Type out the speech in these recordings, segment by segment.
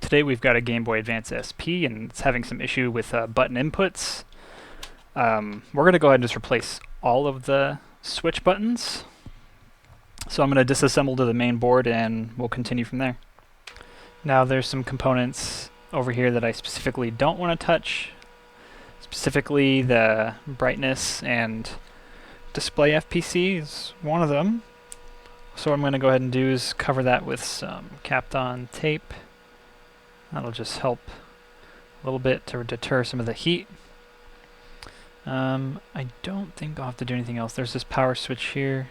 Today we've got a Game Boy Advance SP and it's having some issue with button inputs. We're going to go ahead and just replace all of the switch buttons. So I'm going to disassemble to the main board and we'll continue from there. Now there's some components over here that I specifically don't want to touch. Specifically the brightness and display FPC is one of them. So what I'm going to go ahead and do is cover that with some Kapton tape. That'll just help a little bit to deter some of the heat. I don't think I'll have to do anything else. There's this power switch here.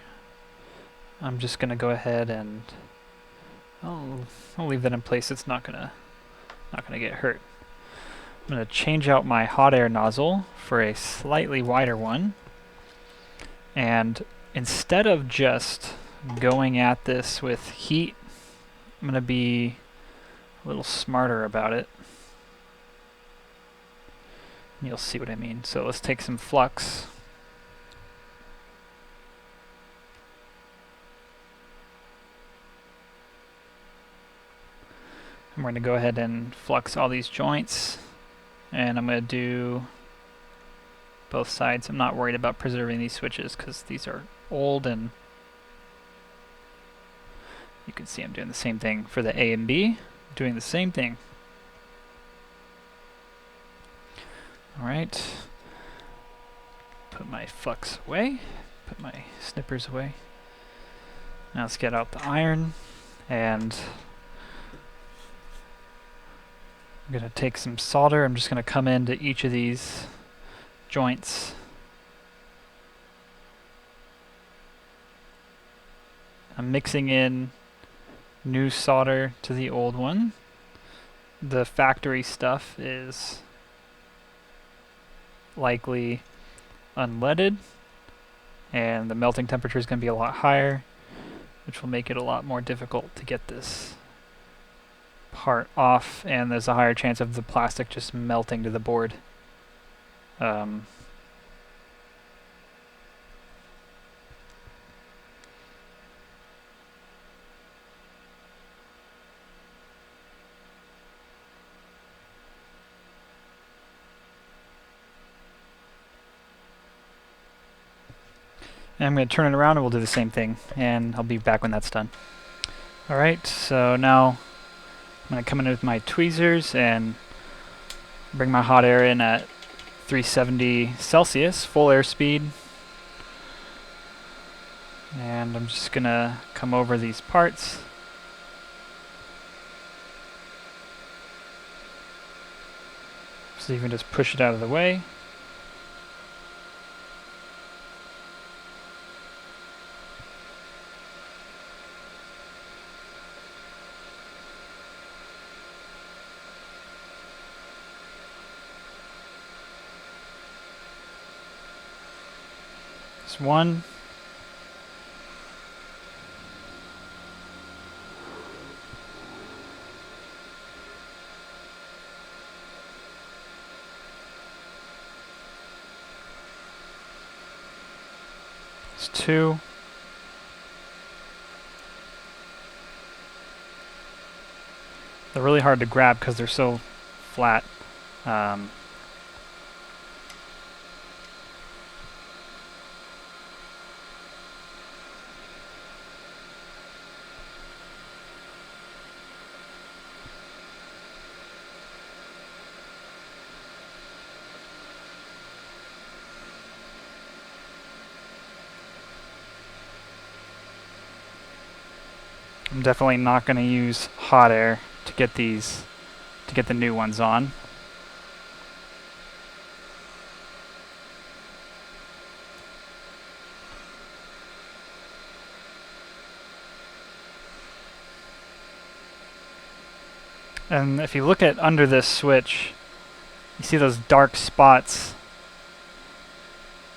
I'm just going to go ahead and I'll leave that in place. It's not gonna get hurt. I'm going to change out my hot air nozzle for a slightly wider one. And instead of just going at this with heat, I'm going to be a little smarter about it. And you'll see what I mean. So let's take some flux. And we're going to go ahead and flux all these joints. And I'm going to do both sides. I'm not worried about preserving these switches because these are old, and you can see I'm doing the same thing for the A and B. Doing the same thing. Alright. Put my flux away. Put my snippers away. Now let's get out the iron, and I'm going to take some solder. I'm just going to come into each of these joints. I'm mixing in new solder to the old one. The factory stuff is likely unleaded, and the melting temperature is going to be a lot higher, which will make it a lot more difficult to get this part off, and there's a higher chance of the plastic just melting to the board. And I'm going to turn it around and we'll do the same thing, and I'll be back when that's done. Alright, so now I'm going to come in with my tweezers and bring my hot air in at 370 Celsius, full airspeed. And I'm just going to come over these parts. So you can just push it out of the way. One. It's two. They're really hard to grab because they're so flat. I'm definitely not going to use hot air to get the new ones on. And if you look at under this switch, you see those dark spots.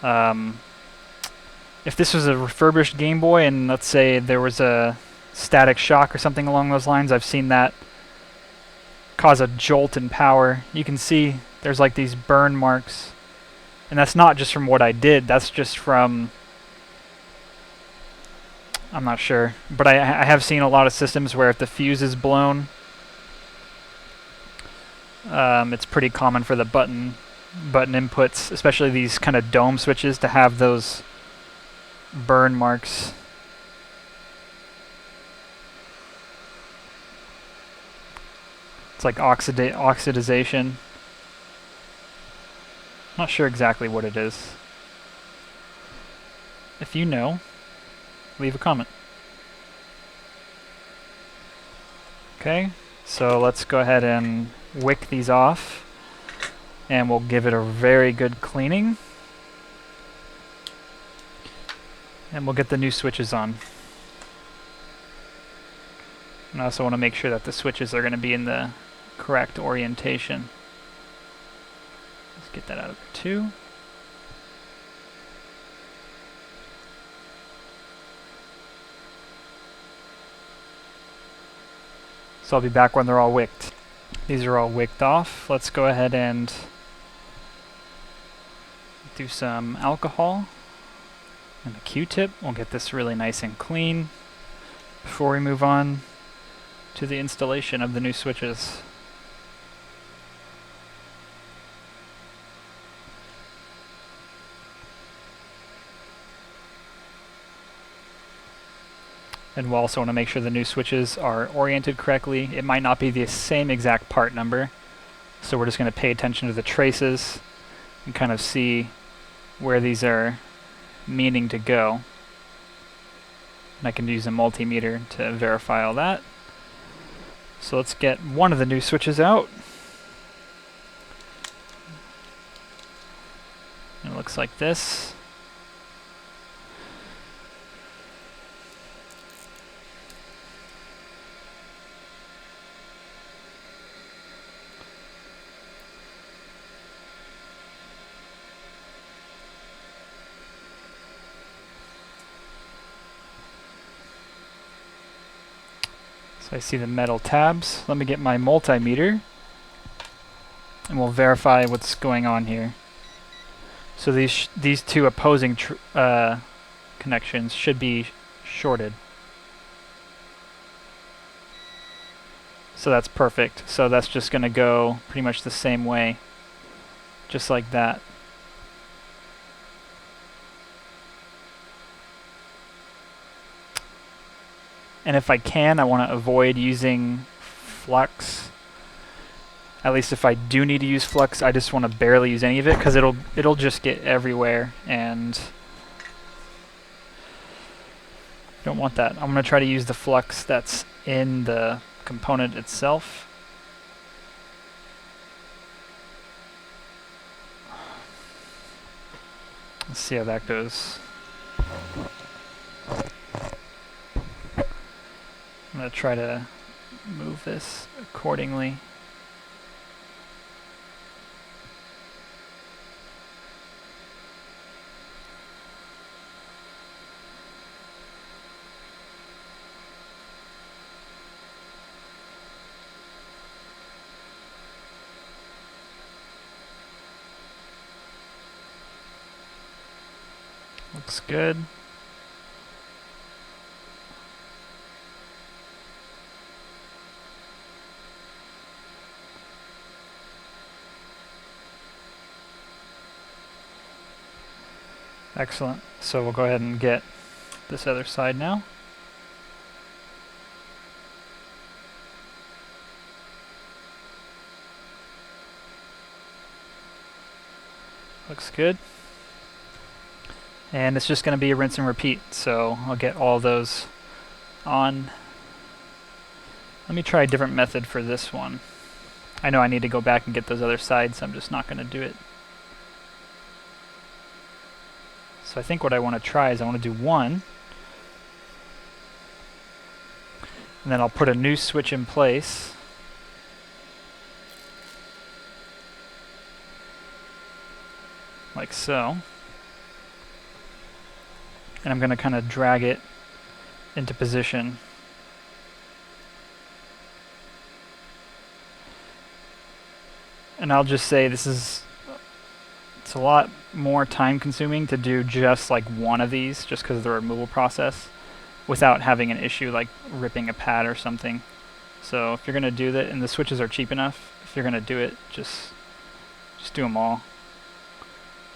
If this was a refurbished Game Boy and let's say there was a static shock or something along those lines, I've seen that cause a jolt in power. You can see there's like these burn marks, and that's not just from what I did, that's just from, I'm not sure, but I have seen a lot of systems where if the fuse is blown, It's pretty common for the button inputs, especially these kind of dome switches, to have those burn marks. It's like oxidization. Not sure exactly what it is. If you know, leave a comment. Okay, so let's go ahead and wick these off, and we'll give it a very good cleaning. And we'll get the new switches on. And I also want to make sure that the switches are going to be in the correct orientation. Let's get that out of there too. So I'll be back when they're all wicked. These are all wicked off. Let's go ahead and do some alcohol and a Q-tip. We'll get this really nice and clean before we move on to the installation of the new switches. And we'll also want to make sure the new switches are oriented correctly. It might not be the same exact part number, so we're just going to pay attention to the traces and kind of see where these are meaning to go. And I can use a multimeter to verify all that. So let's get one of the new switches out. And it looks like this. So I see the metal tabs. Let me get my multimeter and we'll verify what's going on here. So these two opposing connections should be shorted. So that's perfect. So that's just going to go pretty much the same way, just like that. And if I can, I want to avoid using flux. At least if I do need to use flux, I just want to barely use any of it, because it'll just get everywhere, and don't want that. I'm going to try to use the flux that's in the component itself. Let's see how that goes. I'm going to try to move this accordingly. Looks good. Excellent. So we'll go ahead and get this other side now. Looks good. And it's just going to be a rinse and repeat, so I'll get all those on. Let me try a different method for this one. I know I need to go back and get those other sides, so I'm just not going to do it. So I think what I want to try is I want to do one, and then I'll put a new switch in place. Like so. And I'm going to kind of drag it into position. And I'll just say it's a lot more time consuming to do just like one of these, just because of the removal process, without having an issue like ripping a pad or something. So if you're going to do that, and the switches are cheap enough, if you're gonna do it, just do them all.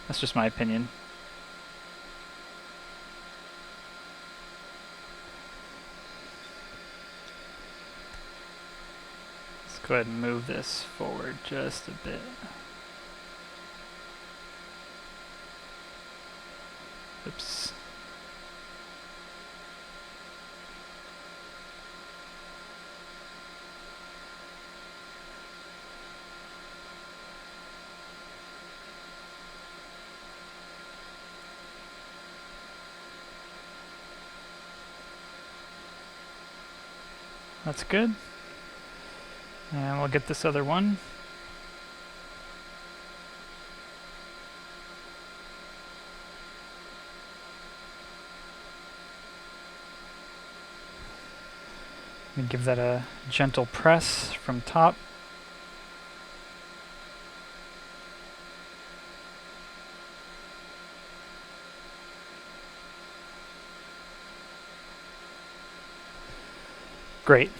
That's just my opinion. Let's go ahead and move this forward just a bit. Oops. That's good. And we'll get this other one. And give that a gentle press from top. Great.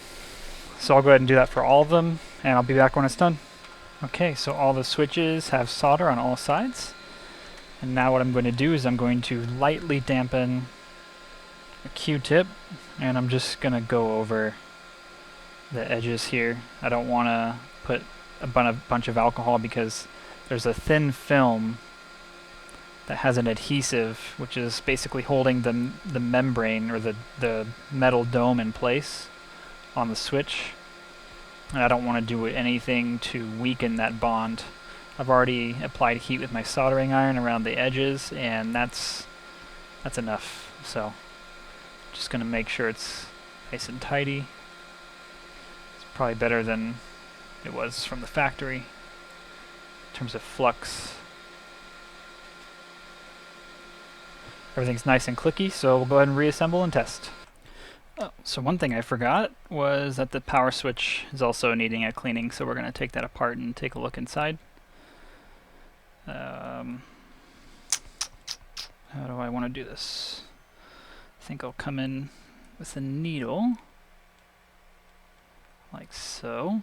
So I'll go ahead and do that for all of them, and I'll be back when it's done. Okay, so all the switches have solder on all sides. And now what I'm going to do is I'm going to lightly dampen a Q-tip, and I'm just going to go over the edges here. I don't want to put a bunch of alcohol because there's a thin film that has an adhesive, which is basically holding the membrane or the metal dome in place on the switch, and I don't want to do anything to weaken that bond. I've already applied heat with my soldering iron around the edges, and that's enough. So just going to make sure it's nice and tidy. It's probably better than it was from the factory in terms of flux. Everything's nice and clicky, so we'll go ahead and reassemble and test. Oh, so one thing I forgot was that the power switch is also needing a cleaning, so we're going to take that apart and take a look inside. How do I want to do this? I think I'll come in with a needle, like so.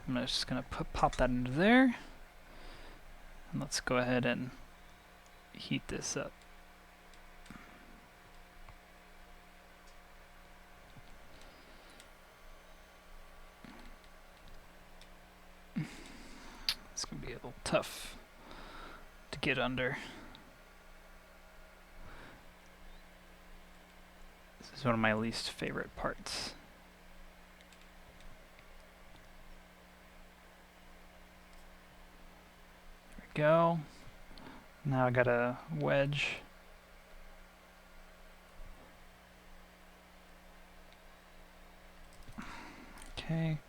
I'm just going to pop that into there, and let's go ahead and heat this up. It's going to be a little tough to get under. This is one of my least favorite parts. There we go. Now I got a wedge. Okay.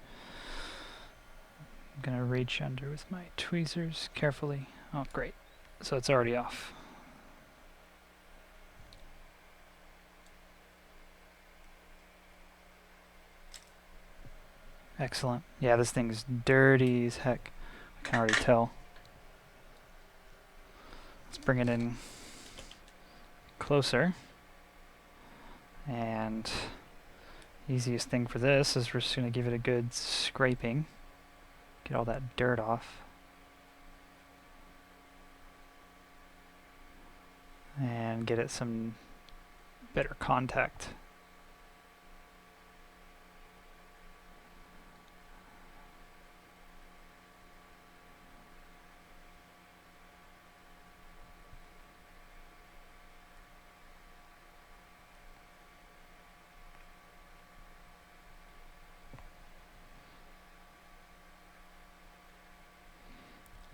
I'm gonna reach under with my tweezers carefully. Oh, great. So it's already off. Excellent. Yeah, this thing's dirty as heck. I can already tell. Let's bring it in closer. And easiest thing for this is we're just gonna give it a good scraping. Get all that dirt off. And get it some better contact.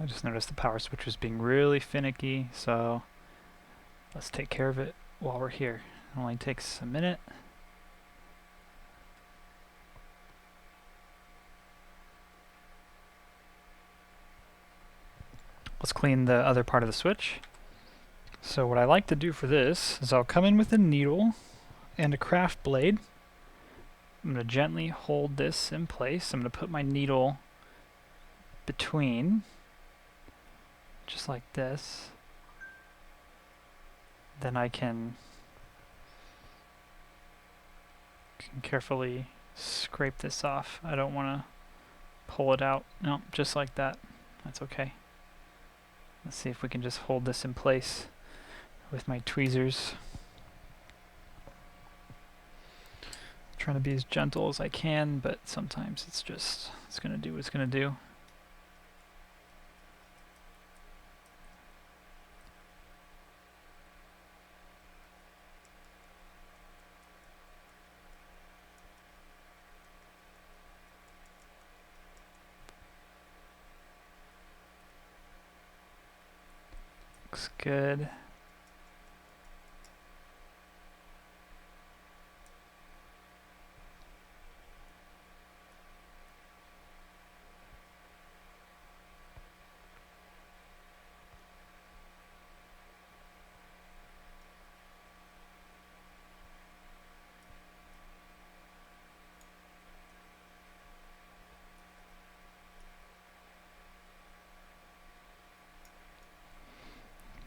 I just noticed the power switch was being really finicky, so let's take care of it while we're here. It only takes a minute. Let's clean the other part of the switch. So what I like to do for this is I'll come in with a needle and a craft blade. I'm going to gently hold this in place. I'm going to put my needle between, just like this. Then I can carefully scrape this off. I don't want to pull it out. No, just like that. That's okay. Let's see if we can just hold this in place with my tweezers. Trying to be as gentle as I can, but sometimes it's gonna do what it's gonna do. Looks good.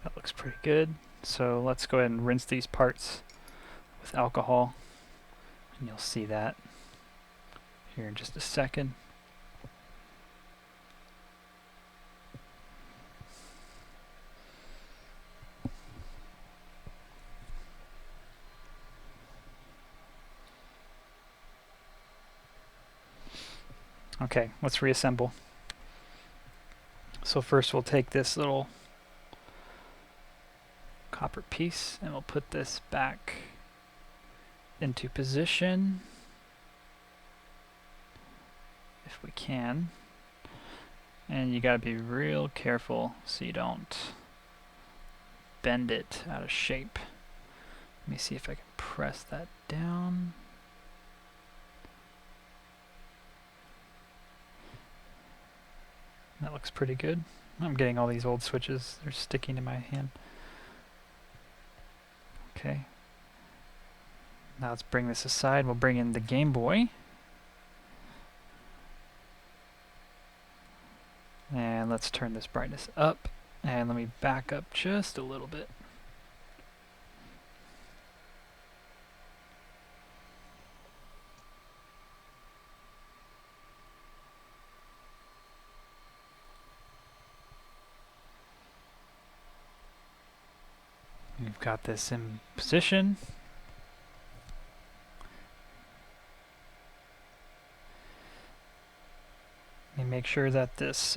That looks pretty good. So let's go ahead and rinse these parts with alcohol, and you'll see that here in just a second. Okay, let's reassemble. So first we'll take this little copper piece and we'll put this back into position if we can. And you gotta be real careful so you don't bend it out of shape. Let me see if I can press that down. That looks pretty good. I'm getting all these old switches. They're sticking to my hand. Okay. Now let's bring this aside. We'll bring in the Game Boy. And let's turn this brightness up. And let me back up just a little bit. We've got this in position. And make sure that this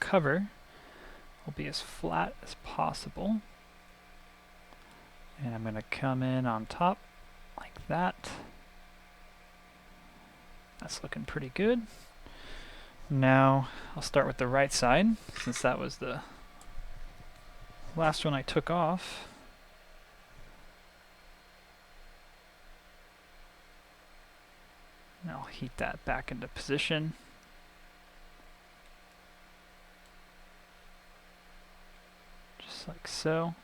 cover will be as flat as possible. And I'm going to come in on top like that. That's looking pretty good. Now I'll start with the right side, since that was the last one I took off. And I'll heat that back into position. Just like so.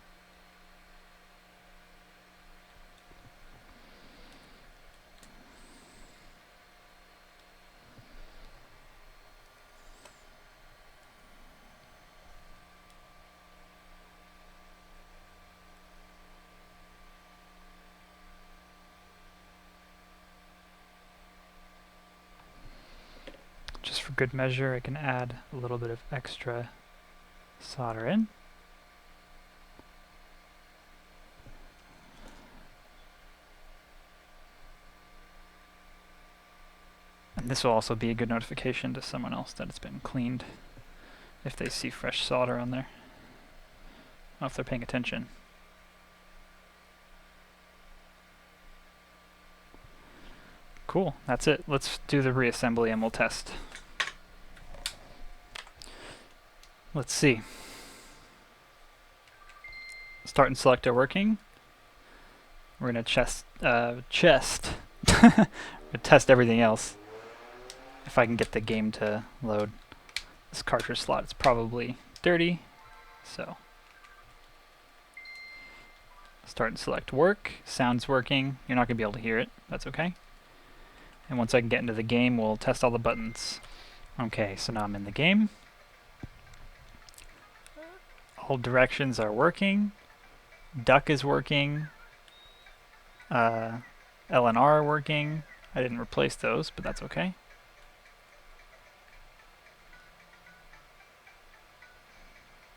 Just for good measure, I can add a little bit of extra solder in. And this will also be a good notification to someone else that it's been cleaned if they see fresh solder on there. Or if they're paying attention. Cool, that's it. Let's do the reassembly and we'll test. Let's see. Start and select are working. We're gonna test everything else. If I can get the game to load. This cartridge slot is probably dirty, so. Start and select work. Sound's working. You're not gonna be able to hear it. That's okay. And once I can get into the game, we'll test all the buttons. Okay, so now I'm in the game. All directions are working. Duck is working. L and R are working. I didn't replace those, but that's okay.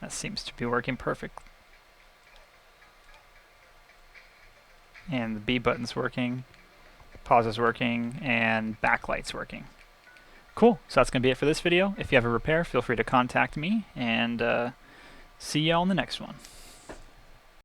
That seems to be working perfect. And the B button's working, pause is working, and backlight's working. Cool, so that's going to be it for this video. If you have a repair, feel free to contact me, and see y'all in the next one.